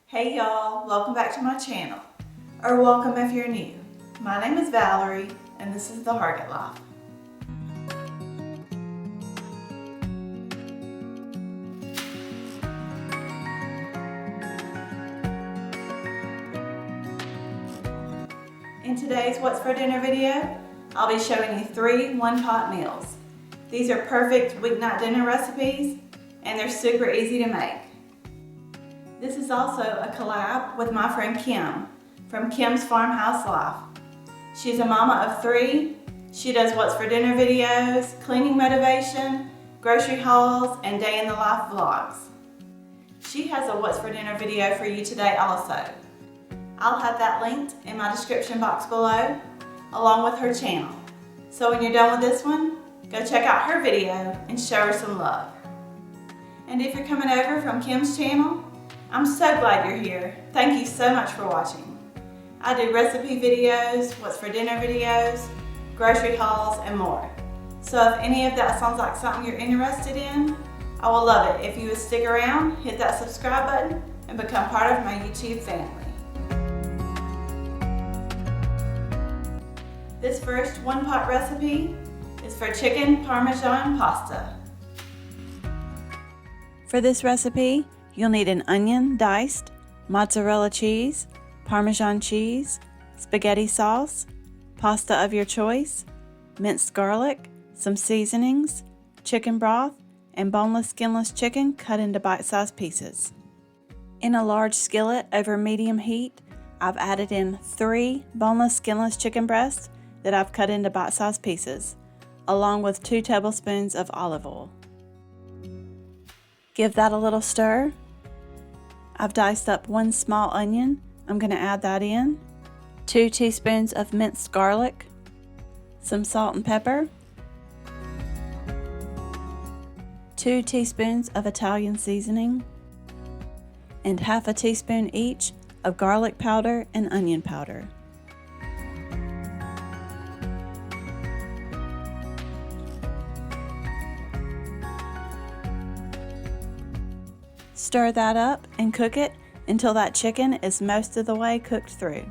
Hey y'all, welcome back to my channel, or welcome if you're new. My name is Valerie, and this is The HargettLife. In today's What's for Dinner video, I'll be showing you 3 one-pot meals. These are perfect weeknight dinner recipes, and they're super easy to make. This is also a collab with my friend Kim from Kim's Farmhouse Life. She's a mama of 3. She does What's for Dinner videos, cleaning motivation, grocery hauls, and day in the life vlogs. She has a What's for Dinner video for you today also. I'll have that linked in my description box below, along with her channel. So when you're done with this one, go check out her video and show her some love. And if you're coming over from Kim's channel, I'm so glad you're here. Thank you so much for watching. I do recipe videos, What's for Dinner videos, grocery hauls, and more. So if any of that sounds like something you're interested in, I will love it if you would stick around, hit that subscribe button, and become part of my YouTube family. This first one-pot recipe is for chicken Parmesan pasta. For this recipe, you'll need an onion diced, mozzarella cheese, Parmesan cheese, spaghetti sauce, pasta of your choice, minced garlic, some seasonings, chicken broth, and boneless skinless chicken cut into bite-sized pieces. In a large skillet over medium heat, I've added in 3 boneless skinless chicken breasts that I've cut into bite-sized pieces, along with 2 tablespoons of olive oil. Give that a little stir. I've diced up 1 small onion. I'm going to add that in. 2 teaspoons of minced garlic, some salt and pepper, 2 teaspoons of Italian seasoning, and half a teaspoon each of garlic powder and onion powder. Stir that up and cook it until that chicken is most of the way cooked through.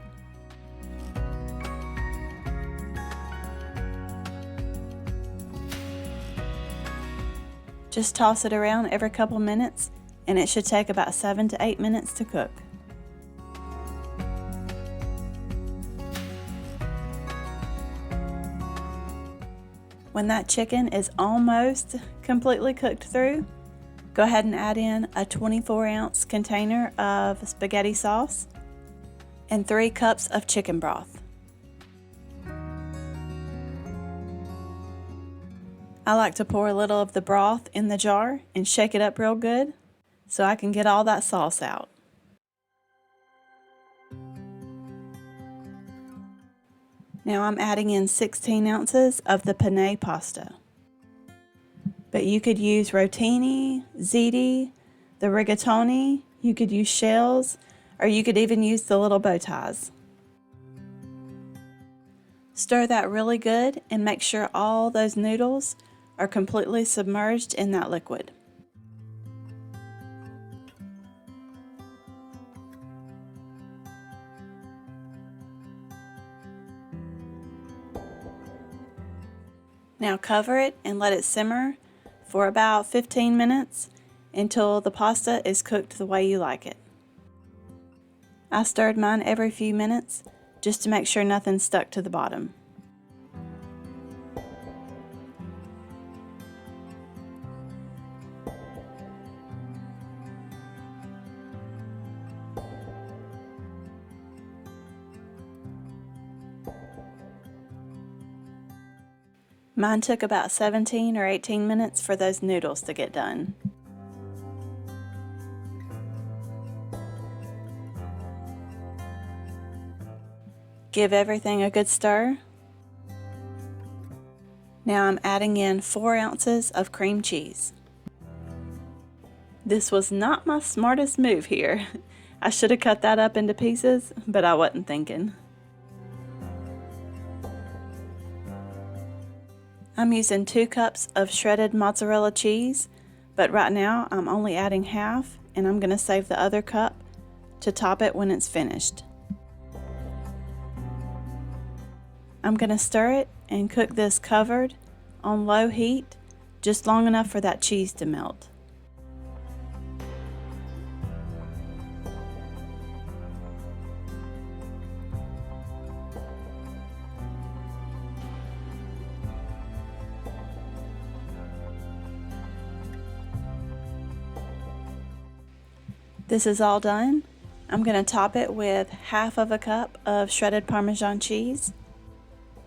Just toss it around every couple minutes, and it should take about 7 to 8 minutes to cook. When that chicken is almost completely cooked through, go ahead and add in a 24-ounce container of spaghetti sauce and 3 cups of chicken broth. I like to pour a little of the broth in the jar and shake it up real good so I can get all that sauce out. Now I'm adding in 16 ounces of the penne pasta. But you could use rotini, ziti, the rigatoni, you could use shells, or you could even use the little bow ties. Stir that really good and make sure all those noodles are completely submerged in that liquid. Now cover it and let it simmer for about 15 minutes until the pasta is cooked the way you like it. I stirred mine every few minutes just to make sure nothing stuck to the bottom. Mine took about 17 or 18 minutes for those noodles to get done. Give everything a good stir. Now I'm adding in 4 ounces of cream cheese. This was not my smartest move here. I should have cut that up into pieces, but I wasn't thinking. I'm using 2 cups of shredded mozzarella cheese, but right now I'm only adding half, and I'm going to save the other cup to top it when it's finished. I'm going to stir it and cook this covered on low heat, just long enough for that cheese to melt. This is all done. I'm going to top it with half of a cup of shredded Parmesan cheese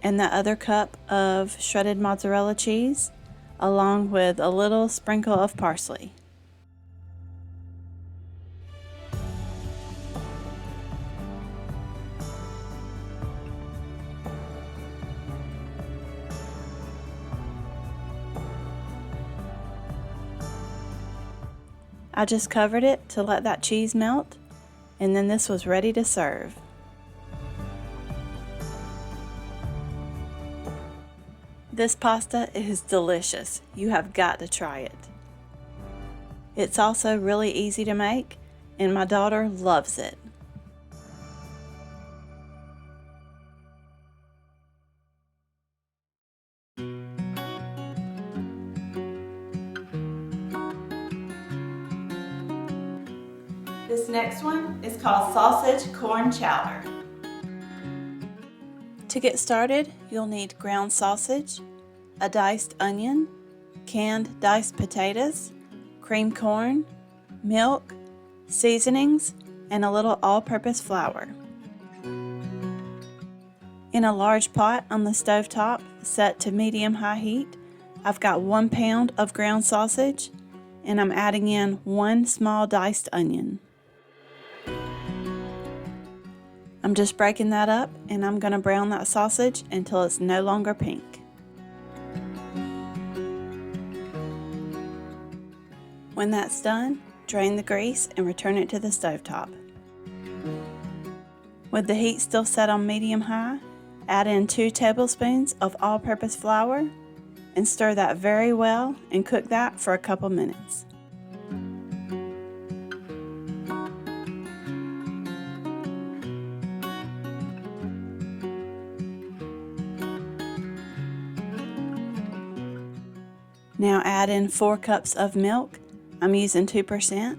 and the other cup of shredded mozzarella cheese, along with a little sprinkle of parsley. I just covered it to let that cheese melt, and then this was ready to serve. This pasta is delicious. You have got to try it. It's also really easy to make, and my daughter loves it. This next one is called sausage corn chowder. To get started, you'll need ground sausage, a diced onion, canned diced potatoes, creamed corn, milk, seasonings, and a little all-purpose flour. In a large pot on the stovetop set to medium-high heat, I've got 1 pound of ground sausage, and I'm adding in 1 small diced onion. I'm just breaking that up, and I'm going to brown that sausage until it's no longer pink. When that's done, drain the grease and return it to the stovetop. With the heat still set on medium-high, add in 2 tablespoons of all-purpose flour and stir that very well and cook that for a couple minutes. Now add in 4 cups of milk. I'm using 2%.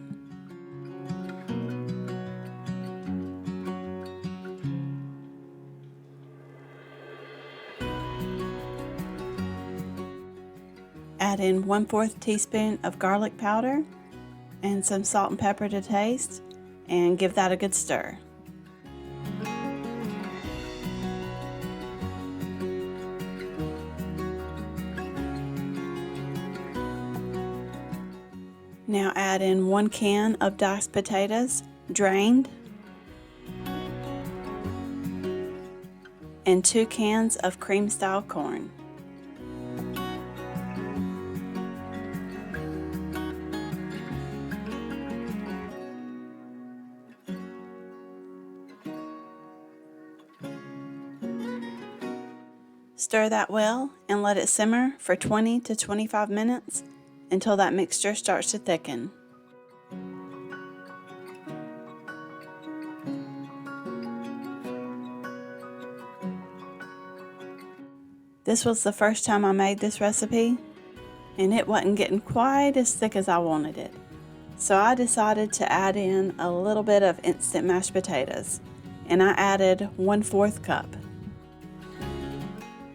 Add in 1/4 teaspoon of garlic powder and some salt and pepper to taste, and give that a good stir. Now add in 1 can of diced potatoes, drained, and 2 cans of cream-style corn. Stir that well and let it simmer for 20 to 25 minutes until that mixture starts to thicken. This was the first time I made this recipe, and it wasn't getting quite as thick as I wanted it. So I decided to add in a little bit of instant mashed potatoes, and I added 1/4 cup.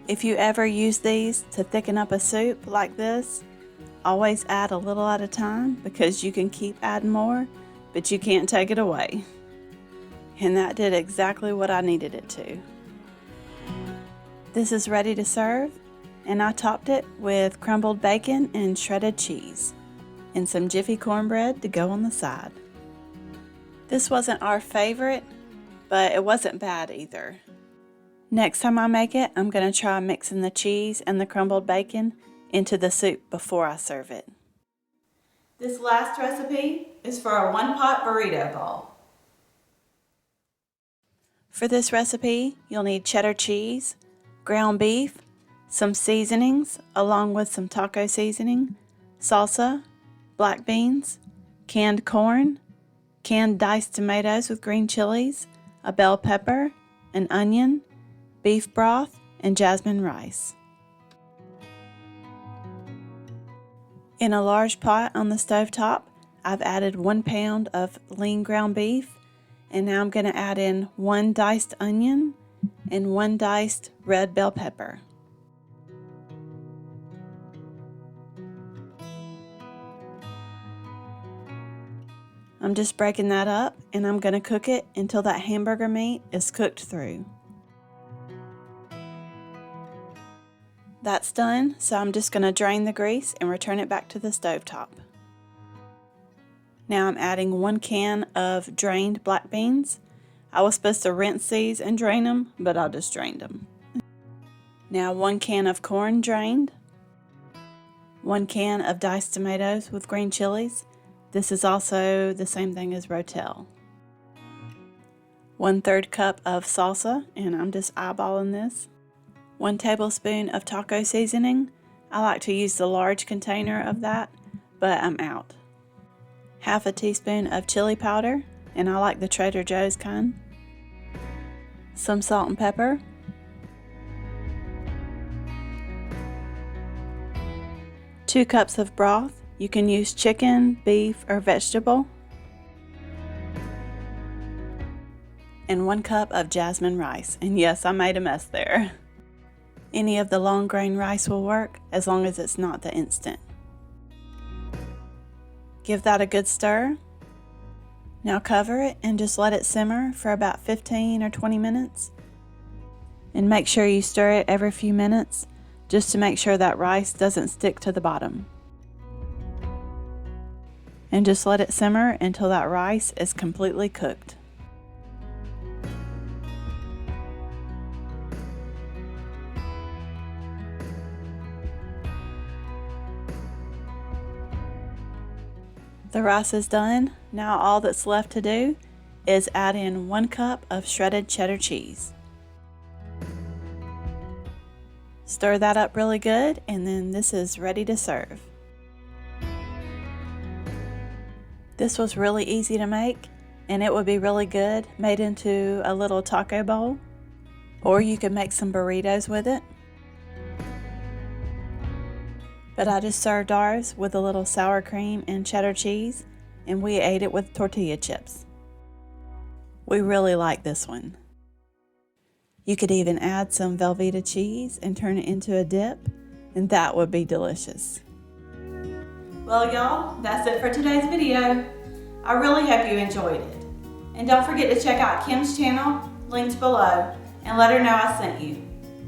If you ever use these to thicken up a soup like this, always add a little at a time, because you can keep adding more, but you can't take it away. And that did exactly what I needed it to. This is ready to serve, and I topped it with crumbled bacon and shredded cheese, and some Jiffy cornbread to go on the side. This wasn't our favorite, but it wasn't bad either. Next time I make it, I'm going to try mixing the cheese and the crumbled bacon into the soup before I serve it. This last recipe is for a 1-pot burrito bowl. For this recipe, you'll need cheddar cheese, ground beef, some seasonings along with some taco seasoning, salsa, black beans, canned corn, canned diced tomatoes with green chilies, a bell pepper, an onion, beef broth, and jasmine rice. In a large pot on the stovetop, I've added 1 pound of lean ground beef, and now I'm going to add in 1 diced onion and 1 diced red bell pepper. I'm just breaking that up, and I'm going to cook it until that hamburger meat is cooked through. That's done, so I'm just going to drain the grease and return it back to the stovetop. Now I'm adding 1 can of drained black beans. I was supposed to rinse these and drain them, but I just drained them. Now 1 can of corn drained, 1 can of diced tomatoes with green chilies. This is also the same thing as rotel. 1/3 cup of salsa, and I'm just eyeballing this. 1 tablespoon of taco seasoning. I like to use the large container of that, but I'm out. 1/2 teaspoon of chili powder, and I like the Trader Joe's kind. Some salt and pepper. 2 cups of broth. You can use chicken, beef, or vegetable. And 1 cup of jasmine rice. And yes, I made a mess there. Any of the long grain rice will work as long as it's not the instant. Give that a good stir. Now cover it and just let it simmer for about 15 or 20 minutes. And make sure you stir it every few minutes just to make sure that rice doesn't stick to the bottom. And just let it simmer until that rice is completely cooked. The rice is done. Now all that's left to do is add in 1 cup of shredded cheddar cheese. Stir that up really good, and then this is ready to serve. This was really easy to make, and it would be really good made into a little taco bowl, or you could make some burritos with it. But I just served ours with a little sour cream and cheddar cheese, and we ate it with tortilla chips. We really like this one. You could even add some Velveeta cheese and turn it into a dip, and that would be delicious. Well, y'all, that's it for today's video. I really hope you enjoyed it. And don't forget to check out Kim's channel, linked below, and let her know I sent you.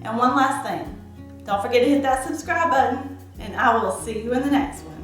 And one last thing, don't forget to hit that subscribe button, and I will see you in the next one.